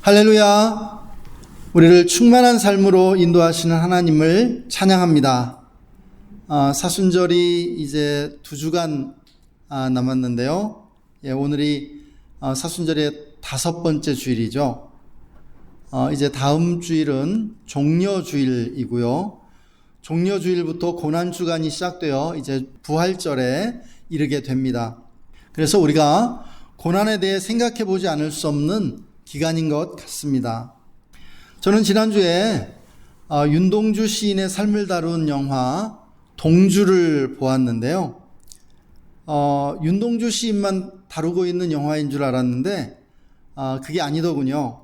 할렐루야. 우리를 충만한 삶으로 인도하시는 하나님을 찬양합니다. 사순절이 이제 2주간 남았는데요. 오늘이 사순절의 5번째 주일이죠. 이제 다음 주일은 종려주일이고요. 종려주일부터 고난주간이 시작되어 이제 부활절에 이르게 됩니다. 그래서 우리가 고난에 대해 생각해 보지 않을 수 없는 기간인 것 같습니다. 저는 지난주에 윤동주 시인의 삶을 다룬 영화 동주를 보았는데요. 윤동주 시인만 다루고 있는 영화인 줄 알았는데 그게 아니더군요.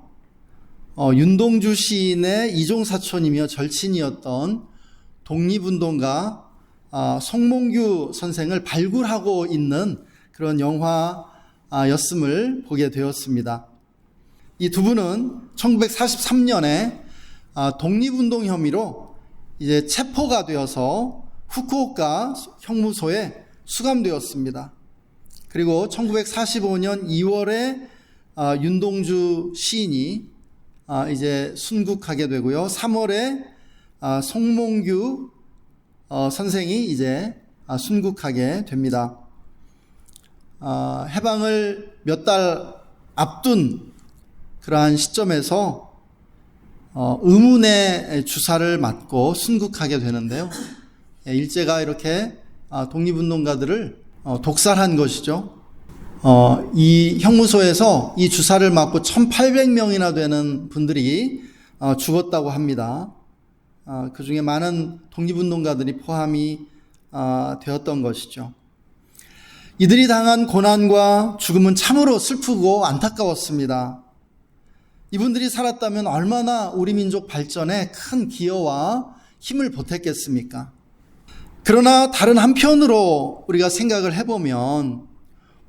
윤동주 시인의 이종사촌이며 절친이었던 독립운동가 송몽규 선생을 발굴하고 있는 그런 영화였음을 보게 되었습니다. 이 두 분은 1943년에 독립운동 혐의로 이제 체포가 되어서 후쿠오카 형무소에 수감되었습니다. 그리고 1945년 2월에 윤동주 시인이 이제 순국하게 되고요. 3월에 송몽규 선생이 이제 순국하게 됩니다. 해방을 몇 달 앞둔 그러한 시점에서 의문의 주사를 맞고 순국하게 되는데요. 일제가 이렇게 독립운동가들을 독살한 것이죠. 이 형무소에서 이 주사를 맞고 1800명이나 되는 분들이 죽었다고 합니다. 그 중에 많은 독립운동가들이 포함이 되었던 것이죠. 이들이 당한 고난과 죽음은 참으로 슬프고 안타까웠습니다. 이분들이 살았다면 얼마나 우리 민족 발전에 큰 기여와 힘을 보탰겠습니까? 그러나 다른 한편으로 우리가 생각을 해보면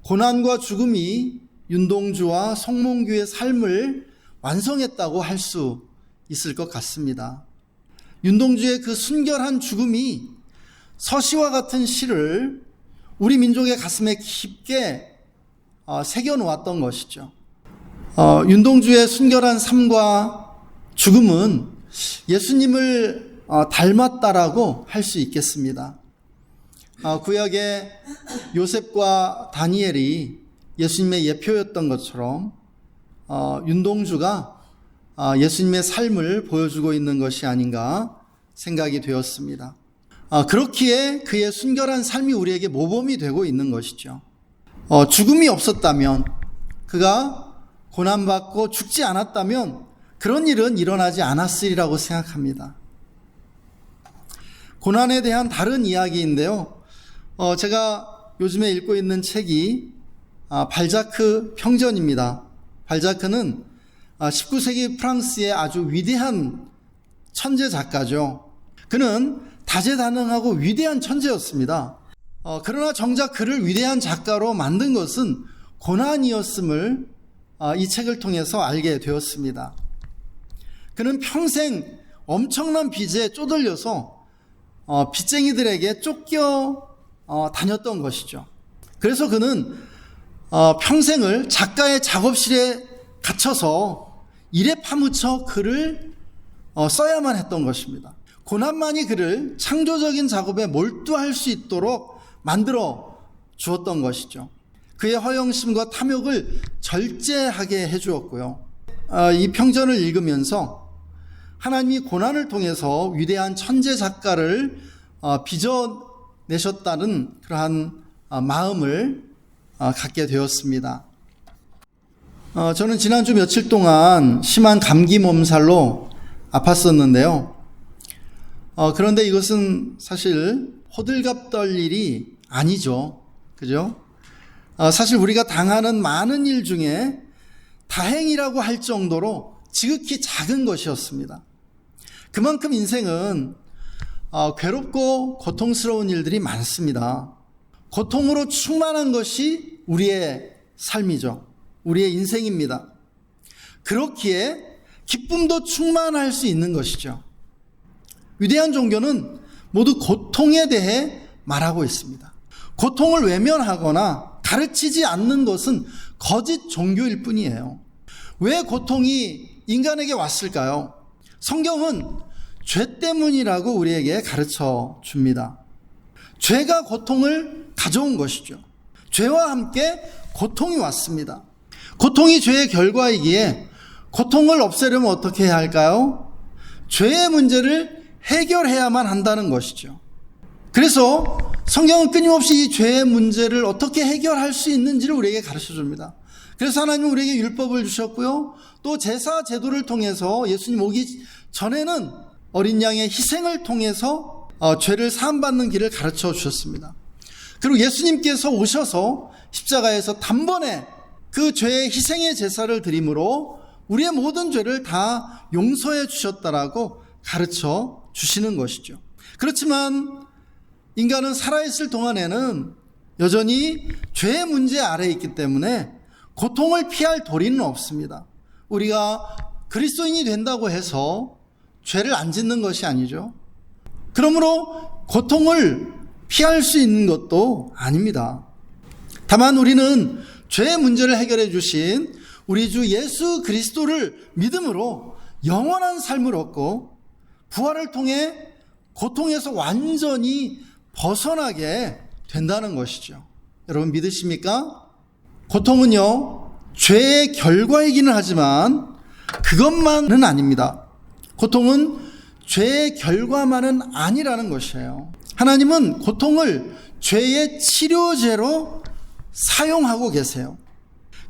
고난과 죽음이 윤동주와 송몽규의 삶을 완성했다고 할 수 있을 것 같습니다. 윤동주의 그 순결한 죽음이 서시와 같은 시를 우리 민족의 가슴에 깊게 새겨놓았던 것이죠. 윤동주의 순결한 삶과 죽음은 예수님을 닮았다라고 할 수 있겠습니다. 구약의 요셉과 다니엘이 예수님의 예표였던 것처럼 윤동주가 예수님의 삶을 보여주고 있는 것이 아닌가 생각이 되었습니다. 그렇기에 그의 순결한 삶이 우리에게 모범이 되고 있는 것이죠. 죽음이 없었다면, 그가 고난받고 죽지 않았다면 그런 일은 일어나지 않았으리라고 생각합니다. 고난에 대한 다른 이야기인데요. 제가 요즘에 읽고 있는 책이 발자크 평전입니다. 발자크는 19세기 프랑스의 아주 위대한 천재 작가죠. 그는 다재다능하고 위대한 천재였습니다. 그러나 정작 그를 위대한 작가로 만든 것은 고난이었음을 이 책을 통해서 알게 되었습니다. 그는 평생 엄청난 빚에 쪼들려서 빚쟁이들에게 쫓겨 다녔던 것이죠. 그래서 그는 평생을 작가의 작업실에 갇혀서 일에 파묻혀 글을 써야만 했던 것입니다. 고난만이 그를 창조적인 작업에 몰두할 수 있도록 만들어 주었던 것이죠. 그의 허영심과 탐욕을 절제하게 해주었고요. 이 평전을 읽으면서 하나님이 고난을 통해서 위대한 천재 작가를 빚어내셨다는 그러한 마음을 갖게 되었습니다. 저는 지난주 며칠 동안 심한 감기 몸살로 아팠었는데요. 그런데 이것은 사실 호들갑 떨 일이 아니죠. 그죠? 사실 우리가 당하는 많은 일 중에 다행이라고 할 정도로 지극히 작은 것이었습니다. 그만큼 인생은 괴롭고 고통스러운 일들이 많습니다. 고통으로 충만한 것이 우리의 삶이죠. 우리의 인생입니다. 그렇기에 기쁨도 충만할 수 있는 것이죠. 위대한 종교는 모두 고통에 대해 말하고 있습니다. 고통을 외면하거나 가르치지 않는 것은 거짓 종교일 뿐이에요. 왜 고통이 인간에게 왔을까요? 성경은 죄 때문이라고 우리에게 가르쳐 줍니다. 죄가 고통을 가져온 것이죠. 죄와 함께 고통이 왔습니다. 고통이 죄의 결과이기에 고통을 없애려면 어떻게 해야 할까요? 죄의 문제를 해결해야만 한다는 것이죠. 그래서 성경은 끊임없이 이 죄의 문제를 어떻게 해결할 수 있는지를 우리에게 가르쳐 줍니다. 그래서 하나님은 우리에게 율법을 주셨고요. 또 제사 제도를 통해서 예수님 오기 전에는 어린 양의 희생을 통해서 죄를 사함받는 길을 가르쳐 주셨습니다. 그리고 예수님께서 오셔서 십자가에서 단번에 그 죄의 희생의 제사를 드림으로 우리의 모든 죄를 다 용서해 주셨다라고 가르쳐 주시는 것이죠. 그렇지만 인간은 살아있을 동안에는 여전히 죄의 문제 아래에 있기 때문에 고통을 피할 도리는 없습니다. 우리가 그리스도인이 된다고 해서 죄를 안 짓는 것이 아니죠. 그러므로 고통을 피할 수 있는 것도 아닙니다. 다만 우리는 죄의 문제를 해결해 주신 우리 주 예수 그리스도를 믿음으로 영원한 삶을 얻고 부활을 통해 고통에서 완전히 벗어나게 된다는 것이죠. 여러분 믿으십니까? 고통은요, 죄의 결과이기는 하지만 그것만은 아닙니다. 고통은 죄의 결과만은 아니라는 것이에요. 하나님은 고통을 죄의 치료제로 사용하고 계세요.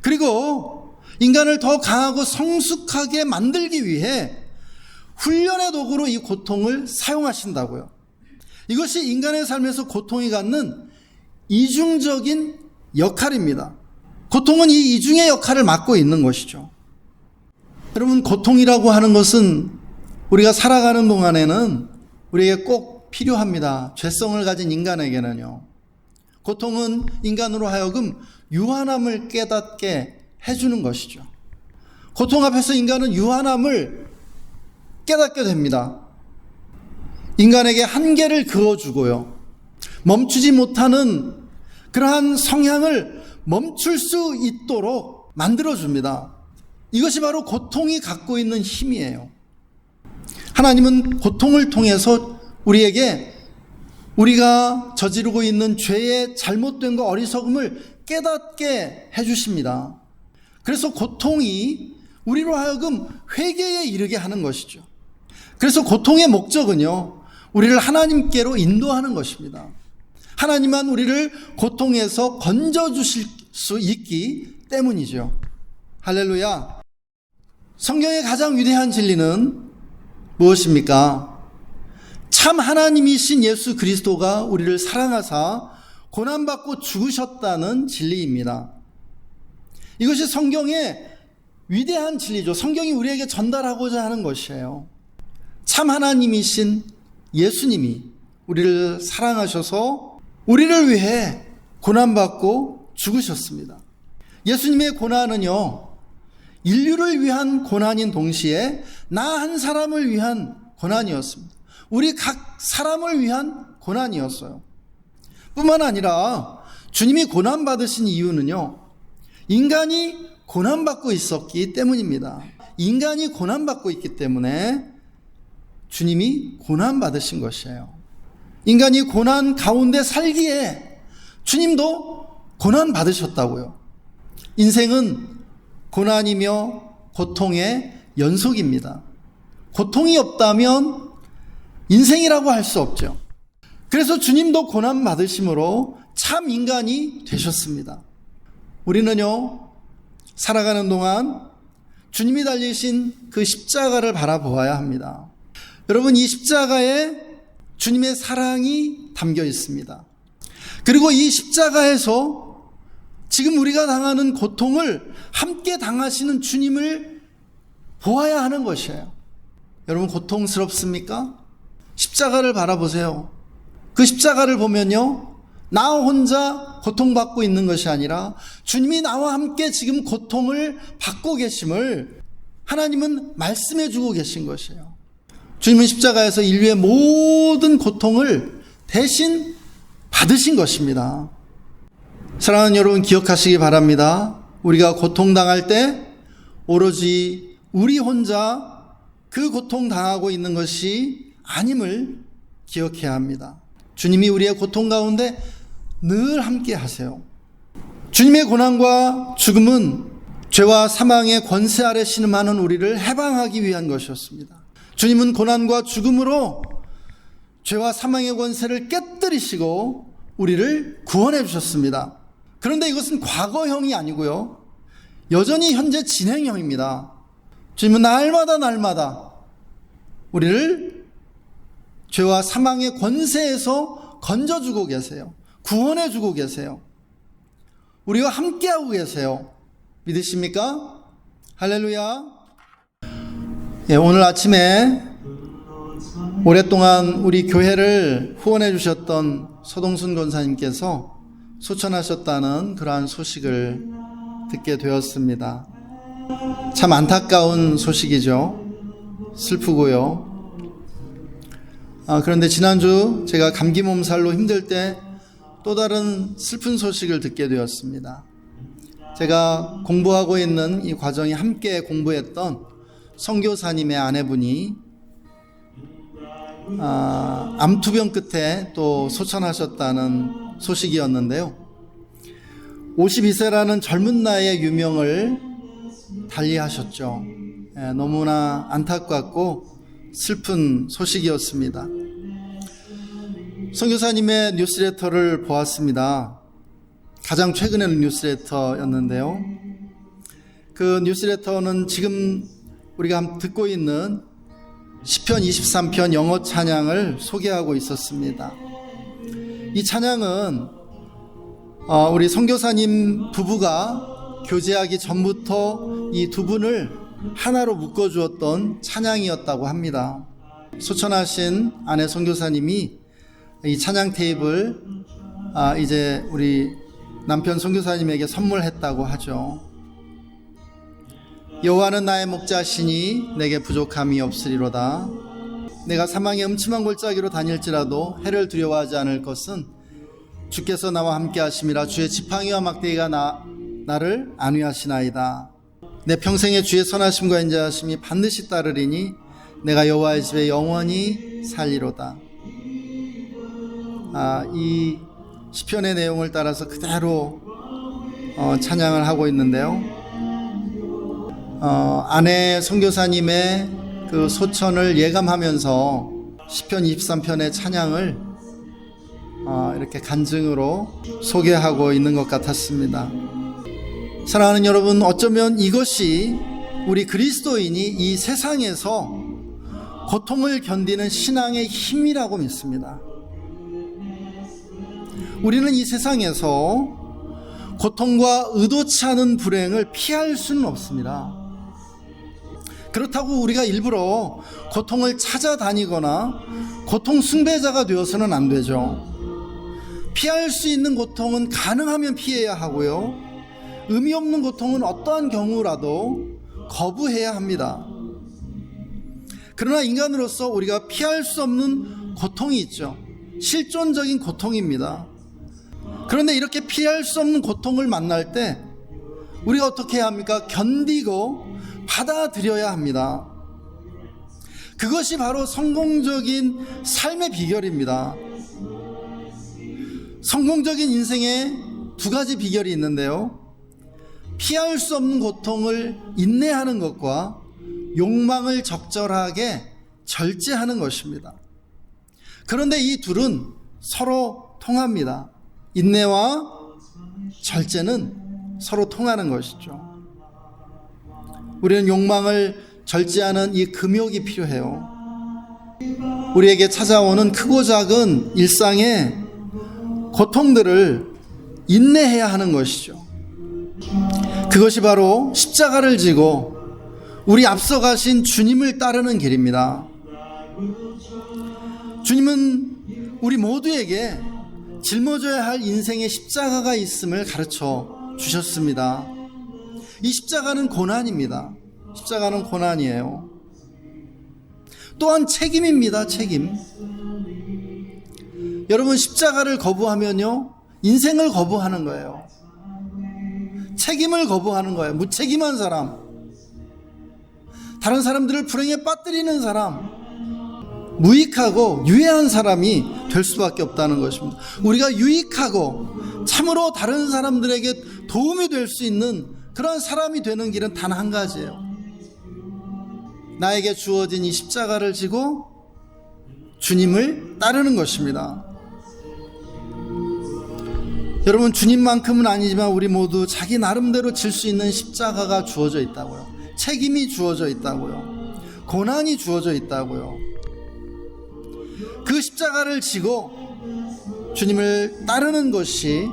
그리고 인간을 더 강하고 성숙하게 만들기 위해 훈련의 도구로 이 고통을 사용하신다고요. 이것이 인간의 삶에서 고통이 갖는 이중적인 역할입니다. 고통은 이 이중의 역할을 맡고 있는 것이죠. 여러분, 고통이라고 하는 것은 우리가 살아가는 동안에는 우리에게 꼭 필요합니다. 죄성을 가진 인간에게는요. 고통은 인간으로 하여금 유한함을 깨닫게 해주는 것이죠. 고통 앞에서 인간은 유한함을 깨닫게 됩니다. 인간에게 한계를 그어주고요. 멈추지 못하는 그러한 성향을 멈출 수 있도록 만들어줍니다. 이것이 바로 고통이 갖고 있는 힘이에요. 하나님은 고통을 통해서 우리에게 우리가 저지르고 있는 죄의 잘못됨과 어리석음을 깨닫게 해주십니다. 그래서 고통이 우리로 하여금 회개에 이르게 하는 것이죠. 그래서 고통의 목적은요, 우리를 하나님께로 인도하는 것입니다. 하나님만 우리를 고통에서 건져주실 수 있기 때문이죠. 할렐루야. 성경의 가장 위대한 진리는 무엇입니까? 참 하나님이신 예수 그리스도가 우리를 사랑하사 고난받고 죽으셨다는 진리입니다. 이것이 성경의 위대한 진리죠. 성경이 우리에게 전달하고자 하는 것이에요. 참 하나님이신 예수님이 우리를 사랑하셔서 우리를 위해 고난받고 죽으셨습니다. 예수님의 고난은요, 인류를 위한 고난인 동시에 나 한 사람을 위한 고난이었습니다. 우리 각 사람을 위한 고난이었어요. 뿐만 아니라 주님이 고난받으신 이유는요, 인간이 고난받고 있었기 때문입니다. 인간이 고난받고 있기 때문에 주님이 고난받으신 것이에요. 인간이 고난 가운데 살기에 주님도 고난받으셨다고요. 인생은 고난이며 고통의 연속입니다. 고통이 없다면 인생이라고 할 수 없죠. 그래서 주님도 고난받으심으로 참 인간이 되셨습니다. 우리는요, 살아가는 동안 주님이 달리신 그 십자가를 바라보아야 합니다. 여러분, 이 십자가에 주님의 사랑이 담겨 있습니다. 그리고 이 십자가에서 지금 우리가 당하는 고통을 함께 당하시는 주님을 보아야 하는 것이에요. 여러분, 고통스럽습니까? 십자가를 바라보세요. 그 십자가를 보면요, 나 혼자 고통받고 있는 것이 아니라 주님이 나와 함께 지금 고통을 받고 계심을 하나님은 말씀해 주고 계신 것이에요. 주님은 십자가에서 인류의 모든 고통을 대신 받으신 것입니다. 사랑하는 여러분, 기억하시기 바랍니다. 우리가 고통당할 때 오로지 우리 혼자 그 고통 당하고 있는 것이 아님을 기억해야 합니다. 주님이 우리의 고통 가운데 늘 함께 하세요. 주님의 고난과 죽음은 죄와 사망의 권세 아래 신음하는 우리를 해방하기 위한 것이었습니다. 주님은 고난과 죽음으로 죄와 사망의 권세를 깨뜨리시고 우리를 구원해 주셨습니다. 그런데 이것은 과거형이 아니고요, 여전히 현재 진행형입니다. 주님은 날마다 우리를 죄와 사망의 권세에서 건져주고 계세요. 구원해주고 계세요. 우리와 함께하고 계세요. 믿으십니까? 할렐루야. 오늘 아침에 오랫동안 우리 교회를 후원해 주셨던 서동순 권사님께서 소천하셨다는 그러한 소식을 듣게 되었습니다. 참 안타까운 소식이죠. 슬프고요. 그런데 지난주 제가 감기 몸살로 힘들 때 또 다른 슬픈 소식을 듣게 되었습니다. 제가 공부하고 있는 이 과정에 함께 공부했던 선교사님의 아내분이 암투병 끝에 또 소천하셨다는 소식이었는데요. 52세라는 젊은 나이의 유명을 달리하셨죠. 너무나 안타깝고 슬픈 소식이었습니다. 선교사님의 뉴스레터를 보았습니다. 가장 최근의 뉴스레터였는데요. 그 뉴스레터는 지금 우리가 듣고 있는 시편 23편 영어 찬양을 소개하고 있었습니다. 이 찬양은 우리 선교사님 부부가 교제하기 전부터 이 두 분을 하나로 묶어주었던 찬양이었다고 합니다. 소천하신 아내 선교사님이 이 찬양 테이프를 이제 우리 남편 선교사님에게 선물했다고 하죠. 여호와는 나의 목자시니 내게 부족함이 없으리로다. 내가 사망의 음침한 골짜기로 다닐지라도 해를 두려워하지 않을 것은 주께서 나와 함께 하심이라. 주의 지팡이와 막대기가 나를 안위하시나이다. 내 평생에 주의 선하심과 인자하심이 반드시 따르리니 내가 여호와의 집에 영원히 살리로다. 이 시편의 내용을 따라서 그대로 찬양을 하고 있는데요. 아내 선교사님의 그 소천을 예감하면서 시편 23편의 찬양을 이렇게 간증으로 소개하고 있는 것 같았습니다. 사랑하는 여러분, 어쩌면 이것이 우리 그리스도인이 이 세상에서 고통을 견디는 신앙의 힘이라고 믿습니다. 우리는 이 세상에서 고통과 의도치 않은 불행을 피할 수는 없습니다. 그렇다고 우리가 일부러 고통을 찾아다니거나 고통 숭배자가 되어서는 안 되죠. 피할 수 있는 고통은 가능하면 피해야 하고요, 의미 없는 고통은 어떠한 경우라도 거부해야 합니다. 그러나 인간으로서 우리가 피할 수 없는 고통이 있죠. 실존적인 고통입니다. 그런데 이렇게 피할 수 없는 고통을 만날 때 우리가 어떻게 해야 합니까? 견디고 받아들여야 합니다. 그것이 바로 성공적인 삶의 비결입니다. 성공적인 인생에 두 가지 비결이 있는데요. 피할 수 없는 고통을 인내하는 것과 욕망을 적절하게 절제하는 것입니다. 그런데 이 둘은 서로 통합니다. 인내와 절제는 서로 통하는 것이죠. 우리는 욕망을 절제하는 이 금욕이 필요해요. 우리에게 찾아오는 크고 작은 일상의 고통들을 인내해야 하는 것이죠. 그것이 바로 십자가를 지고 우리 앞서가신 주님을 따르는 길입니다. 주님은 우리 모두에게 짊어져야 할 인생의 십자가가 있음을 가르쳐 주셨습니다. 이 십자가는 고난입니다. 십자가는 고난이에요. 또한 책임입니다. 책임. 여러분, 십자가를 거부하면요, 인생을 거부하는 거예요. 책임을 거부하는 거예요. 무책임한 사람. 다른 사람들을 불행에 빠뜨리는 사람, 무익하고 유해한 사람이 될 수밖에 없다는 것입니다. 우리가 유익하고 참으로 다른 사람들에게 도움이 될 수 있는 그런 사람이 되는 길은 단 한 가지예요. 나에게 주어진 이 십자가를 지고 주님을 따르는 것입니다. 여러분, 주님만큼은 아니지만 우리 모두 자기 나름대로 질 수 있는 십자가가 주어져 있다고요. 책임이 주어져 있다고요. 고난이 주어져 있다고요. 그 십자가를 지고 주님을 따르는 것이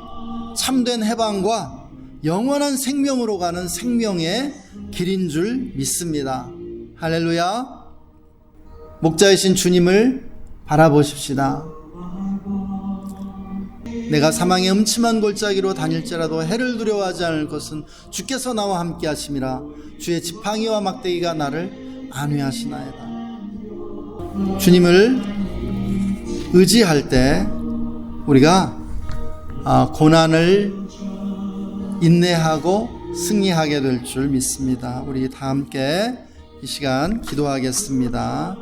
참된 해방과 영원한 생명으로 가는 생명의 길인 줄 믿습니다. 할렐루야. 목자이신 주님을 바라보십시다. 내가 사망의 음침한 골짜기로 다닐지라도 해를 두려워하지 않을 것은 주께서 나와 함께 하심이라. 주의 지팡이와 막대기가 나를 안위하시나이다. 주님을 의지할 때 우리가 고난을 인내하고 승리하게 될 줄 믿습니다. 우리 다 함께 이 시간 기도하겠습니다.